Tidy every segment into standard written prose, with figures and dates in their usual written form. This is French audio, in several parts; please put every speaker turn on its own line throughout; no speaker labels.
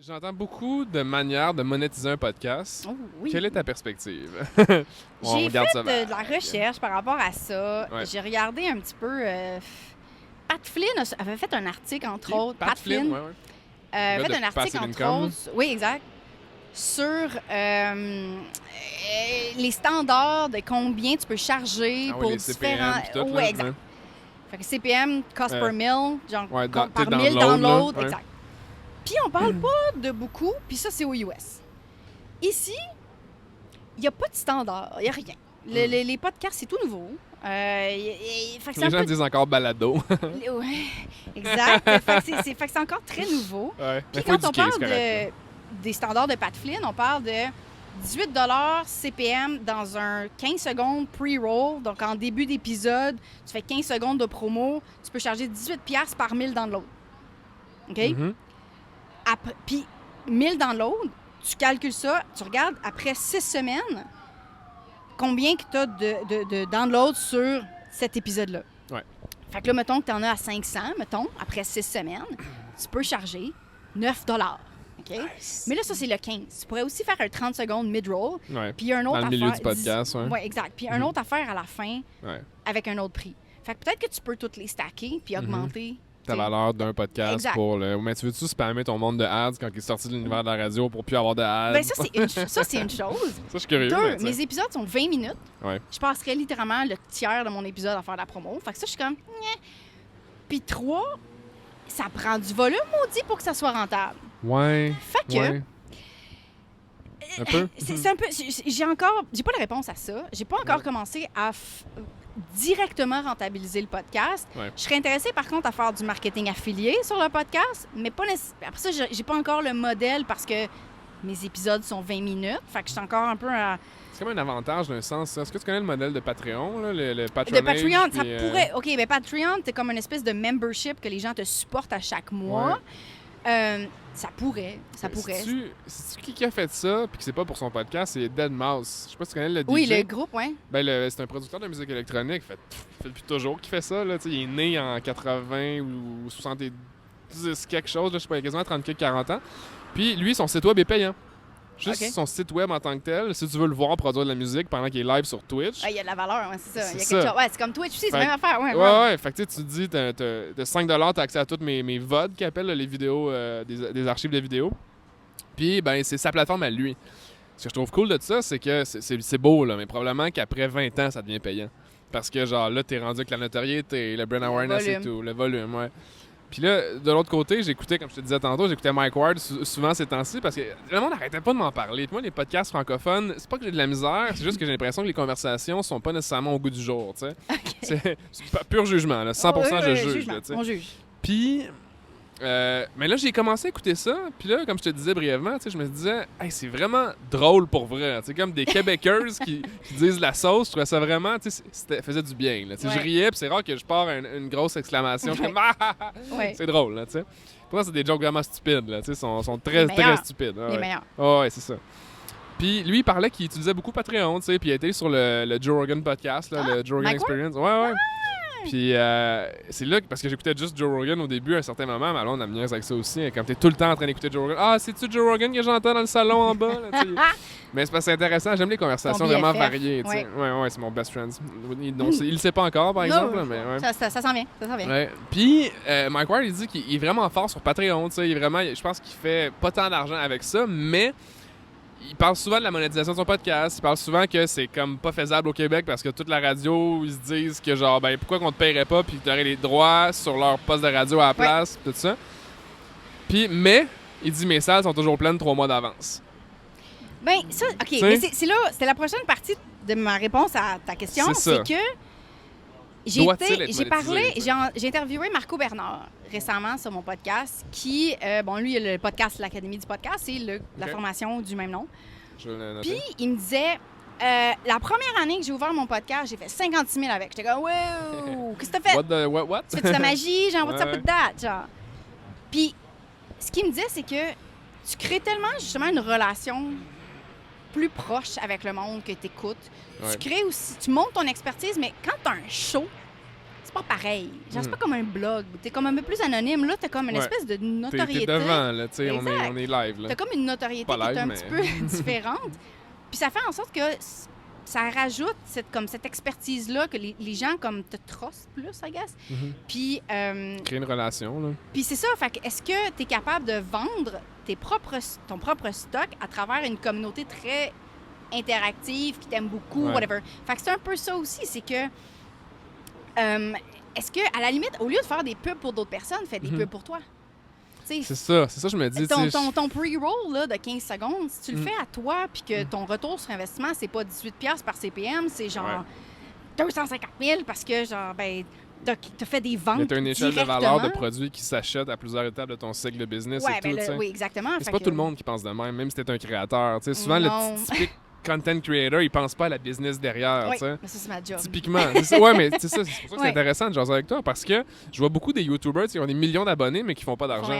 J'entends beaucoup de manières de monétiser un podcast.
Oh, oui.
Quelle est ta perspective?
J'ai fait de la recherche par rapport à ça.
Ouais.
J'ai regardé un petit peu. Pat Flynn avait fait un article, entre autres.
Pat Flynn, ouais.
Avait fait
de
un article,
Passive
entre
Income.
autres. Oui, exact. Sur les standards de combien tu peux charger pour
les
différents.
CPM pis tout,
Oui,
là,
exact.
ouais.
Fait que CPM, cost per mill, genre
ouais,
par
t'es
1000
download,
downloads,
là, ouais.
exact. Puis on parle pas de beaucoup, puis ça, c'est aux US. Ici, il n'y a pas de standard, il n'y a rien. Les podcasts, c'est tout nouveau. Fait que c'est
Les
un
gens
peu...
disent encore balado.
Ouais, exact. Fait que c'est encore très nouveau.
Ouais.
Puis
Mais faut
quand on
éduquer,
parle
c'est correct,
des standards de Pat Flynn, on parle de 18 CPM dans un 15 secondes pre-roll. Donc, en début d'épisode, tu fais 15 secondes de promo. Tu peux charger 18 $ par 1000 downloads. OK?
Mhm.
Puis, 1000 downloads, tu calcules ça, tu regardes après 6 semaines combien que tu as de downloads sur cet épisode-là.
Ouais.
Fait que là, mettons que tu en as à 500, mettons, après 6 semaines, tu peux charger 9 $. OK?
Nice.
Mais là, ça, c'est le 15. Tu pourrais aussi faire un 30 secondes mid-roll.
Ouais.
Puis il y a un autre
Dans le
affaire.
milieu du podcast, ouais.
Oui, exact. Puis un autre affaire à la fin
Ouais.
avec un autre prix. Fait que peut-être que tu peux toutes les stacker puis augmenter.
Ta
t'sais.
valeur d'un podcast
Exact.
pour le. Mais tu veux-tu spammer ton monde de ads quand il est sorti de l'univers de la radio pour plus avoir de ads?
Ben, ça, c'est une chose.
Ça, je suis curieux.
Deux,
mais, tu sais.
mes épisodes sont 20 minutes.
Ouais.
Je passerais littéralement le tiers de mon épisode à faire de la promo. Fait que ça, je suis comme... Nyeh. Puis 3, ça prend du volume, maudit, pour que ça soit rentable.
Ouais.
Fait que...
Ouais. Un peu?
C'est un peu... J'ai pas la réponse à ça. J'ai pas encore commencé à directement rentabiliser le podcast.
Ouais.
Je serais intéressée, par contre, à faire du marketing affilié sur le podcast, mais pas nécessairement... Après ça, j'ai pas encore le modèle parce que mes épisodes sont 20 minutes. Fait que je suis encore un peu à...
C'est comme un avantage d'un sens. Ça. Est-ce que tu connais le modèle de Patreon, là, le
De
patronage?
Patreon, ça
puis,
pourrait... OK, mais Patreon, c'est comme une espèce de membership que les gens te supportent à chaque mois. Ça pourrait.
C'est-tu qui a fait ça, puis que c'est pas pour son podcast, c'est Deadmau5. Je sais pas si tu connais le DJ.
Oui, le groupe, oui.
Ben, c'est un producteur de musique électronique. Fait depuis toujours qu'il fait ça. Là. Il est né en 80 ou 70 quelque chose. Là, je sais pas, il a quasiment 30 40 ans. Puis lui, son site web est payant. Juste
OK.
son site web en tant que tel, si tu veux le voir produire de la musique pendant qu'il est live sur Twitch.
Il y a de la valeur, ouais, c'est ça. Il y a
C'est
quelque
ça.
chose. Ouais, c'est comme Twitch aussi, c'est
Fait
la même affaire.
Ouais. Fait que tu te dis, de 5 $ t'as accès à toutes mes VOD qui appellent là, les vidéos, des archives de vidéos. Puis, ben, c'est sa plateforme à lui. Ce que je trouve cool de ça, c'est que c'est beau, là, mais probablement qu'après 20 ans, ça devient payant. Parce que, genre, là, t'es rendu avec la notoriété, le brand awareness et
volume.
tout, le volume, ouais. Puis là, de l'autre côté, j'écoutais, comme je te disais tantôt, j'écoutais Mike Ward souvent ces temps-ci parce que le monde n'arrêtait pas de m'en parler. Puis moi, les podcasts francophones, c'est pas que j'ai de la misère, c'est juste que j'ai l'impression que les conversations sont pas nécessairement au goût du jour, tu sais.
OK.
C'est pas pur jugement, là. 100% je juge,
jugement.
là, tu sais.
On juge.
Puis, mais là, j'ai commencé à écouter ça. Puis là, comme je te disais brièvement, tu sais, je me disais, hey, c'est vraiment drôle pour vrai. C'est comme des Québécoises qui disent la sauce. Je trouvais ça vraiment, tu sais, ça faisait du bien. Là. Tu sais,
Ouais.
je riais, puis c'est rare que je pars une grosse exclamation. Je suis
Ouais.
comme, ah!
Ouais.
C'est drôle, là, tu sais. Pour moi, c'est des jokes vraiment stupides, là. Tu sais, sont très,
Les
très
meilleurs.
stupides. Ah,
Les
ouais.
meilleurs.
Ah, ouais, c'est ça. Puis lui, il parlait qu'il utilisait beaucoup Patreon, tu sais, puis il a été sur le Joe Rogan podcast, là, le Joe Rogan
Mike Ward?
Experience. Ouais. Puis c'est là, parce que j'écoutais juste Joe Rogan au début, à un certain moment, mais alors on a mis avec ça aussi, quand t'es tout le temps en train d'écouter Joe Rogan. Ah, c'est-tu Joe Rogan que j'entends dans le salon en bas? Là, tu sais? Mais c'est parce que c'est intéressant, j'aime les conversations
Ton
vraiment
BFF,
variées. Tu sais. Ouais, c'est mon best friend. Il le sait pas encore, par exemple, là, mais ouais.
Ça s'en vient. Ça s'en vient.
Ouais. Puis, Mike Ward, il dit qu'il est vraiment fort sur Patreon. Tu sais, je pense qu'il fait pas tant d'argent avec ça, mais il parle souvent de la monétisation de son podcast. Il parle souvent que c'est comme pas faisable au Québec parce que toute la radio, ils se disent que genre, ben pourquoi qu'on te paierait pas puis que tu aurais les droits sur leur poste de radio à la place, tout ça. Puis, mais, il dit mes salles sont toujours pleines 3 mois d'avance.
Ben, ça, OK.
T'sais?
Mais c'est la prochaine partie de ma réponse à ta question.
C'est ça.
C'est que
Doit-il être
j'ai parlé,
monétisé,
j'ai interviewé Marco Bernard récemment sur mon podcast, qui, lui, il a le podcast, l'Académie du podcast, c'est la
OK.
formation du même nom.
Je vais le noter.
Puis, il me disait, la première année que j'ai ouvert mon podcast, j'ai fait 56 000 avec. J'étais comme, wow, qu'est-ce que t'as fait?
What?
Tu fais de la magie, genre, what's up
Ouais.
with that, genre. Puis, ce qu'il me disait, c'est que tu crées tellement, justement, une relation plus proche avec le monde que t'écoutes.
Ouais.
Tu crées aussi, tu montes ton expertise, mais quand t'as un show, c'est pas pareil. Genre, c'est pas comme un blog. T'es comme un peu plus anonyme. Là, t'as comme une espèce de notoriété.
T'es devant, là, tu sais, on est live, là.
T'as comme une notoriété
Pas
qui
live,
est un
mais...
petit peu différente. Puis ça fait en sorte que ça rajoute cette expertise-là que les gens comme te trossent plus, I guess. Puis...
créer une relation, là.
Puis c'est ça. Fait que est-ce que t'es capable de vendre ton propre stock à travers une communauté très interactive, qui t'aime beaucoup, whatever. Fait que c'est un peu ça aussi, c'est que est-ce que, à la limite, au lieu de faire des pubs pour d'autres personnes, fais des pubs pour toi.
C'est ça je me dis.
Ton pre-roll là, de 15 secondes, si tu le fais à toi, puis que ton retour sur investissement, c'est pas 18$ par CPM, c'est genre 250 000 parce que, genre, ben, t'as fait des ventes.
Tu as une échelle de valeur de produits qui s'achètent à plusieurs étapes de ton cycle de business et tout.
Oui, exactement.
C'est pas tout le monde qui pense de même si t'es un créateur. T'sais, souvent, le typique content creator, il pense pas à la business derrière.
Oui, mais ça, c'est ma job.
Typiquement. Mais c'est pour ça que c'est intéressant de jaser avec toi, parce que je vois beaucoup des YouTubers qui ont des millions d'abonnés, mais qui font pas d'argent.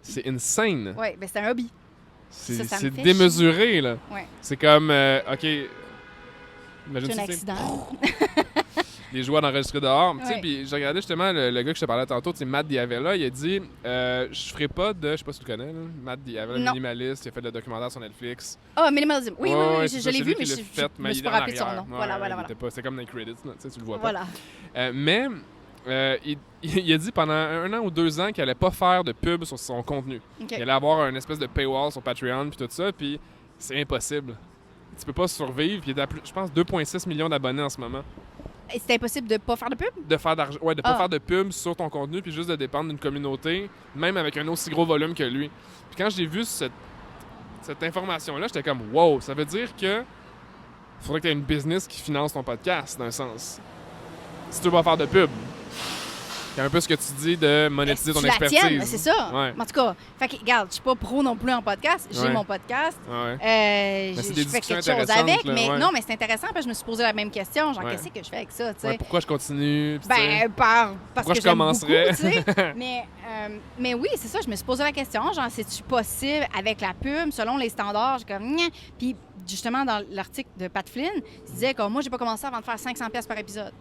C'est insane.
Oui, ben c'est un hobby.
C'est démesuré, là.
Ouais.
C'est comme, OK...
C'est un accident.
Les joueurs d'enregistrer dehors. Tu sais, puis j'ai regardé justement le gars que je te parlais tantôt, c'est Matt Diavela, il a dit je ferai pas de, je sais pas si tu le connais, là, Matt Diavela, minimaliste, il a fait le documentaire sur Netflix.
Ah, Minimalism. Oui, je l'ai vu, mais je me suis pas rappelé de son nom.
Voilà. C'est comme dans les credits, tu le vois pas.
Voilà.
Mais il a dit pendant 1 an ou 2 ans qu'il allait pas faire de pub sur son contenu.
Okay.
Il allait avoir une espèce de paywall sur Patreon puis tout ça, puis c'est impossible. Tu peux pas survivre, puis il y a, je pense, 2,6 millions d'abonnés en ce moment.
C'est impossible de pas faire de pub?
De faire d'argent, de pas faire de pub sur ton contenu, puis juste de dépendre d'une communauté, même avec un aussi gros volume que lui. Puis quand j'ai vu cette information-là, j'étais comme « Wow! » Ça veut dire que faudrait que tu aies une business qui finance ton podcast, d'un sens. Si tu veux pas faire de pub. C'est un peu ce que tu dis de monétiser ton expertise.
C'est ça. Ouais. En tout cas, fait que, regarde, je suis pas pro non plus en podcast. J'ai mon podcast.
Je
fais quelque chose avec.
Là,
mais non, mais c'est intéressant parce que je me suis posé la même question. Genre, qu'est-ce que je fais avec ça?
Pourquoi je continue?
Parce que
je commencerais.
Beaucoup, mais oui, c'est ça. Je me suis posé la question. Genre, c'est-tu possible avec la pub, selon les standards? J'ai comme, Nya. Puis justement, dans l'article de Pat Flynn, il disait que moi, j'ai pas commencé avant de faire 500$ par épisode.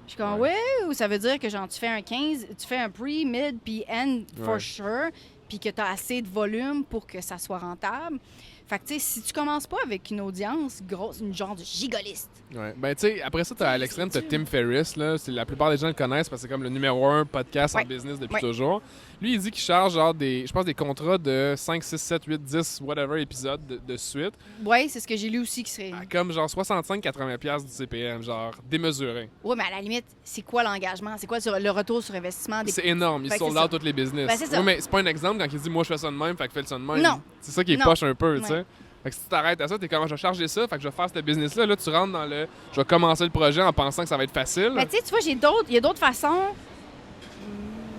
Je suis comme, ou ça veut dire que genre tu fais un 15, tu fais un pre, mid, puis end for sure, puis que tu as assez de volume pour que ça soit rentable. Fait que, tu sais, si tu commences pas avec une audience grosse, une genre de gigoliste.
Ouais. Ben, tu sais, après ça, à l'extrême, t'as Tim Ferriss, là. La plupart des gens le connaissent parce que c'est comme le numéro 1 podcast en business depuis toujours. Lui, il dit qu'il charge, genre, des contrats de 5, 6, 7, 8, 10, whatever épisodes de suite.
Oui, c'est ce que j'ai lu aussi qui serait.
Comme, genre, 65-80$ du CPM, genre, démesuré.
Oui, mais à la limite, c'est quoi l'engagement? C'est quoi le retour sur investissement?
C'est énorme. Il sold out tous les business.
Ben, c'est ça.
Oui, mais c'est pas un exemple quand il dit, moi, je fais ça de même, fait que fais ça de même.
Non.
C'est ça qui est poche un peu, tu sais. Fait que si tu t'arrêtes à ça, t'es comme, je vais charger ça, fait que je vais faire ce business-là. Là, tu rentres dans le. Je vais commencer le projet en pensant que ça va être facile.
Mais tu sais, tu vois, il y a d'autres façons.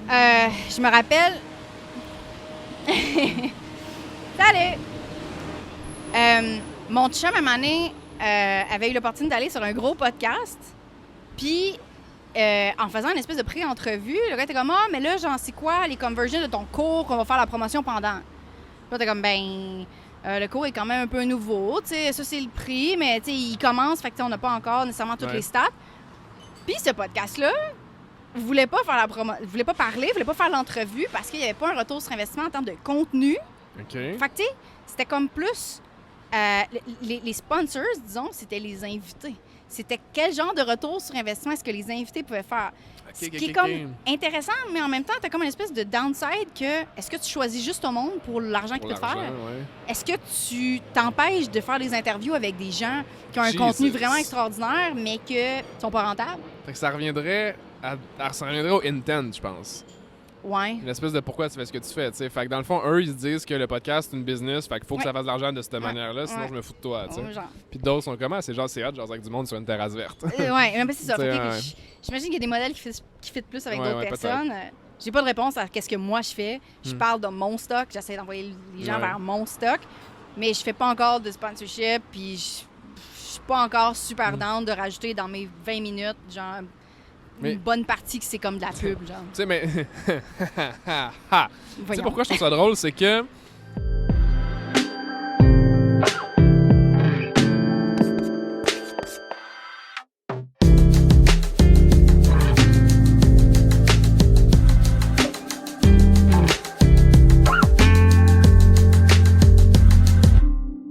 Je me rappelle. Salut! Mon chum, à un moment donné, avait eu l'opportunité d'aller sur un gros podcast. Puis, en faisant une espèce de pré-entrevue, le gars était comme, mais là, genre, c'est quoi les conversions de ton cours qu'on va faire la promotion pendant? Là, t'es comme, le cours est quand même un peu nouveau, tu sais, ça c'est le prix, mais tu sais, il commence, fait que on n'a pas encore nécessairement toutes les stats. Puis ce podcast-là, voulait pas faire voulait pas parler, voulait pas faire l'entrevue parce qu'il n'y avait pas un retour sur investissement en termes de contenu.
OK.
Fait que tu sais, c'était comme plus les sponsors, disons, c'était les invités. C'était quel genre de retour sur investissement est-ce que les invités pouvaient faire. Ce qui est comme intéressant, mais en même temps, tu as comme une espèce de downside que est-ce que tu choisis juste ton monde pour l'argent qu'il peut te faire? Est-ce que tu t'empêches de faire des interviews avec des gens qui ont un contenu vraiment extraordinaire, mais qui sont pas rentables?
Fait que ça reviendrait au intent, je pense.
Ouais.
Une espèce de pourquoi tu fais ce que tu fais, tu sais. Fait que dans le fond, eux, ils se disent que le podcast, c'est une business, fait qu'il faut que ça fasse de l'argent de cette manière-là, sinon je me fous de toi, tu sais. Puis d'autres sont comment? C'est genre, c'est hot, genre avec du monde sur une terrasse verte.
Ouais, mais c'est ça. J'imagine qu'il y a des modèles qui fit plus avec d'autres personnes. J'ai pas de réponse à qu'est-ce que moi je fais. Je parle de mon stock, j'essaie d'envoyer les gens vers mon stock, mais je fais pas encore de sponsorship, puis je suis pas encore super down de rajouter dans mes 20 minutes, genre... Une bonne partie que c'est comme de la pub, genre.
Tu sais, mais... Tu sais pourquoi je trouve ça drôle? C'est que